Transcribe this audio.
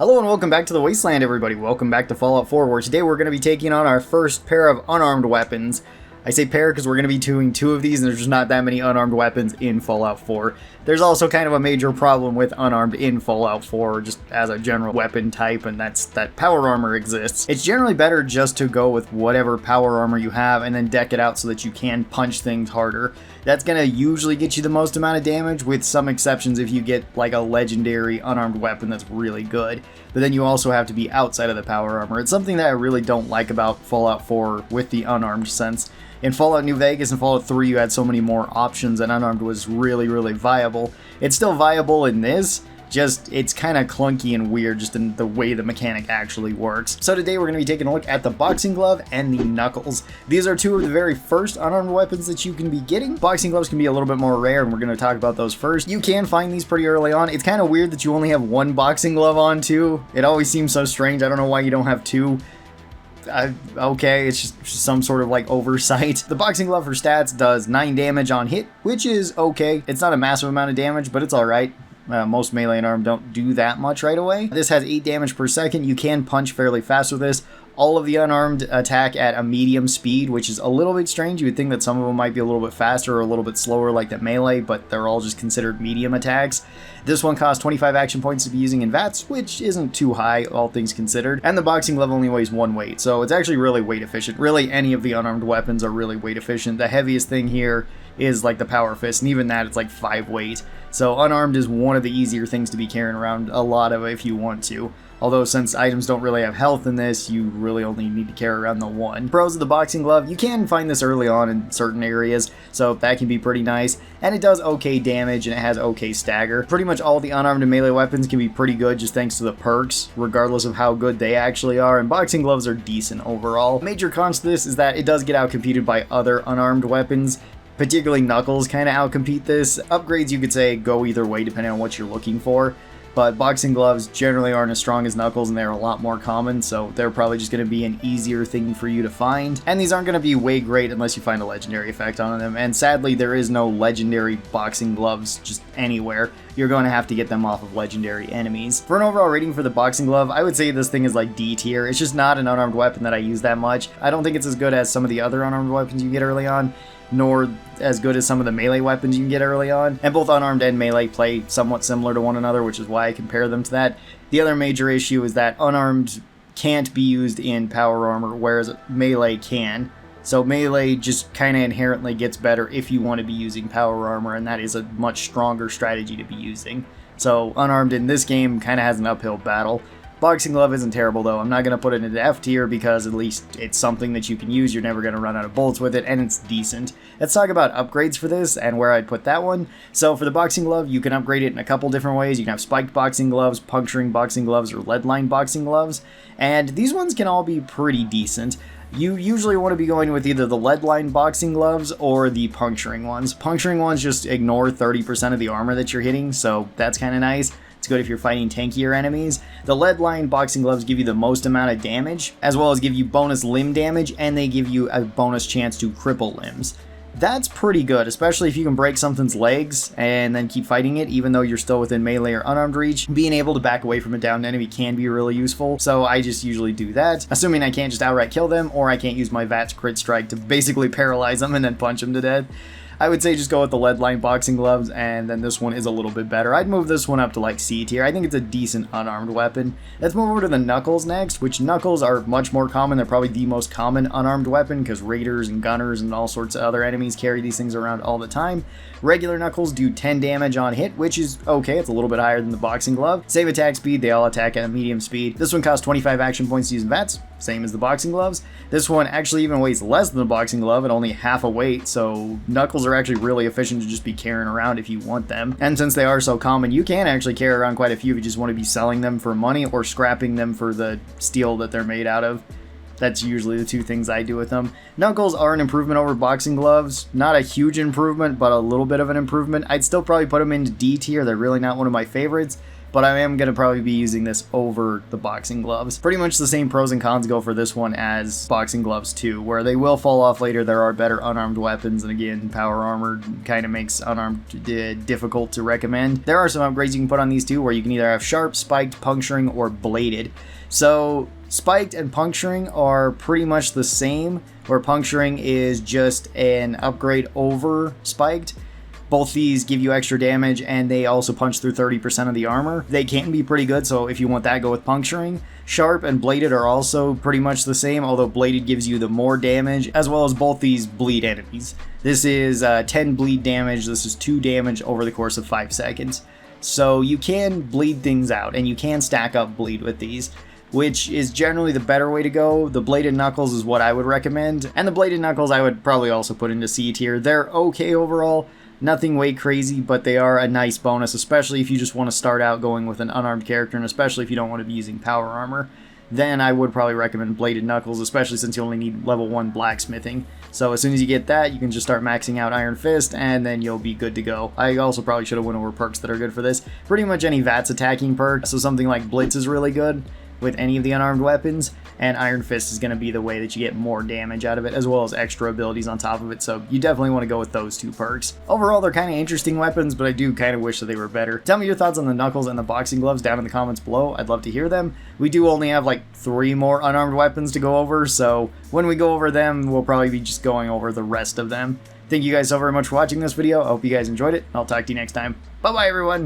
Hello and welcome back to the Wasteland, everybody. Welcome back to Fallout 4, where today we're going to be taking on our first pair of unarmed weapons. I say pair because we're going to be doing two of these, and there's just not that many unarmed weapons in Fallout 4. There's also kind of a major problem with unarmed in Fallout 4, just as a general weapon type, and that's that power armor exists. It's generally better just to go with whatever power armor you have, and then deck it out so that you can punch things harder. That's going to usually get you the most amount of damage, with some exceptions if you get like a legendary unarmed weapon that's really good. But then you also have to be outside of the power armor. It's something that I really don't like about Fallout 4 with the unarmed sense. In Fallout New Vegas and Fallout 3 you had so many more options and unarmed was really viable. It's still viable in this, just it's kind of clunky and weird just in the way the mechanic actually works. So today we're going to be taking a look at the boxing glove and the knuckles. These are two of the very first unarmed weapons that you can be getting. Boxing gloves can be a little bit more rare, and we're going to talk about those first. You can find these pretty early on. It's kind of weird that you only have one boxing glove on too. It always seems so strange. I don't know why you don't have two. Okay, it's just some sort of like oversight. The boxing glove for stats does 9 damage on hit, which is okay. It's not a massive amount of damage, but it's alright. Most melee and arm don't do that much right away. This has 8 damage per second. You can punch fairly fast with this. All of the unarmed attack at a medium speed, which is a little bit strange. You would think that some of them might be a little bit faster or a little bit slower like the melee, but they're all just considered medium attacks. This one costs 25 action points to be using in VATS, which isn't too high, all things considered. And the boxing glove only weighs 1 weight, so it's actually really weight efficient. Really, any of the unarmed weapons are really weight efficient. The heaviest thing here is like the power fist, and even that it's like 5 weight. So unarmed is one of the easier things to be carrying around a lot of if you want to. Although since items don't really have health in this, you really only need to carry around the one. Pros of the boxing glove, you can find this early on in certain areas, so that can be pretty nice. And it does okay damage, and it has okay stagger. Pretty much all the unarmed and melee weapons can be pretty good just thanks to the perks, regardless of how good they actually are, and boxing gloves are decent overall. Major cons to this is that it does get outcompeted by other unarmed weapons. Particularly knuckles kind of outcompete this. Upgrades, you could say, go either way depending on what you're looking for. But boxing gloves generally aren't as strong as knuckles, and they're a lot more common, so they're probably just going to be an easier thing for you to find. And these aren't going to be way great unless you find a legendary effect on them, and sadly there is no legendary boxing gloves just anywhere. You're going to have to get them off of legendary enemies. For an overall rating for the boxing glove, I would say this thing is like D tier. It's just not an unarmed weapon that I use that much. I don't think it's as good as some of the other unarmed weapons you get early on, nor as good as some of the melee weapons you can get early on. And both unarmed and melee play somewhat similar to one another, which is why I compare them to that. The other major issue is that unarmed can't be used in power armor, whereas melee can. So melee just kind of inherently gets better if you want to be using power armor, and that is a much stronger strategy to be using. So unarmed in this game kind of has an uphill battle. Boxing glove isn't terrible though. I'm not going to put it into F tier because at least it's something that you can use. You're never going to run out of bullets with it, and it's decent. Let's talk about upgrades for this and where I'd put that one. So for the boxing glove, you can upgrade it in a couple different ways. You can have spiked boxing gloves, puncturing boxing gloves, or lead line boxing gloves. And these ones can all be pretty decent. You usually want to be going with either the lead line boxing gloves or the puncturing ones. Puncturing ones just ignore 30% of the armor that you're hitting, so that's kind of nice. It's good if you're fighting tankier enemies. The lead line boxing gloves give you the most amount of damage, as well as give you bonus limb damage, and they give you a bonus chance to cripple limbs. That's pretty good, especially if you can break something's legs and then keep fighting it, even though you're still within melee or unarmed reach. Being able to back away from a downed enemy can be really useful, so I just usually do that, assuming I can't just outright kill them, or I can't use my VATS crit strike to basically paralyze them and then punch them to death. I would say just go with the lead line boxing gloves, and then this one is a little bit better. I'd move this one up to like C tier. I think it's a decent unarmed weapon. Let's move over to the knuckles next, which knuckles are much more common. They're probably the most common unarmed weapon because raiders and gunners and all sorts of other enemies carry these things around all the time. Regular knuckles do 10 damage on hit, which is okay. It's a little bit higher than the boxing glove. Save attack speed, they all attack at a medium speed. This one costs 25 action points to use in VATS, same as the boxing gloves. This one actually even weighs less than the boxing glove at only half a weight, so knuckles are actually really efficient to just be carrying around if you want them. And since they are so common, you can actually carry around quite a few if you just want to be selling them for money or scrapping them for the steel that they're made out of. That's usually the two things I do with them. Knuckles are an improvement over boxing gloves. Not a huge improvement, but a little bit of an improvement. I'd still probably put them into D tier. They're really not one of my favorites. but I am going to probably be using this over the boxing gloves. Pretty much the same pros and cons go for this one as boxing gloves too, where they will fall off later. There are better unarmed weapons, and again, power armor kind of makes unarmed difficult to recommend. There are some upgrades you can put on these too, where you can either have sharp, spiked, puncturing, or bladed. So spiked and puncturing are pretty much the same, where puncturing is just an upgrade over spiked. Both these give you extra damage, and they also punch through 30% of the armor. They can be pretty good, so if you want that, go with puncturing. Sharp and bladed are also pretty much the same, although bladed gives you the more damage, as well as both these bleed enemies. This is 10 bleed damage, this is 2 damage over the course of 5 seconds. So you can bleed things out, and you can stack up bleed with these, which is generally the better way to go. The bladed knuckles is what I would recommend, and the bladed knuckles I would probably also put into C tier. They're okay overall. Nothing way crazy, but they are a nice bonus, especially if you just want to start out going with an unarmed character, and especially if you don't want to be using power armor. Then I would probably recommend bladed knuckles, especially since you only need level 1 blacksmithing. So as soon as you get that, you can just start maxing out Iron Fist, and then you'll be good to go. I also probably should have went over perks that are good for this. Pretty much any VATS attacking perk, so something like Blitz is really good with any of the unarmed weapons, and Iron Fist is going to be the way that you get more damage out of it, as well as extra abilities on top of it, so you definitely want to go with those 2 perks. Overall, they're kind of interesting weapons, but I do kind of wish that they were better. Tell me your thoughts on the knuckles and the boxing gloves down in the comments below. I'd love to hear them. We do only have like 3 more unarmed weapons to go over, so when we go over them, we'll probably be just going over the rest of them. Thank you guys so very much for watching this video. I hope you guys enjoyed it. I'll talk to you next time. Bye-bye, everyone!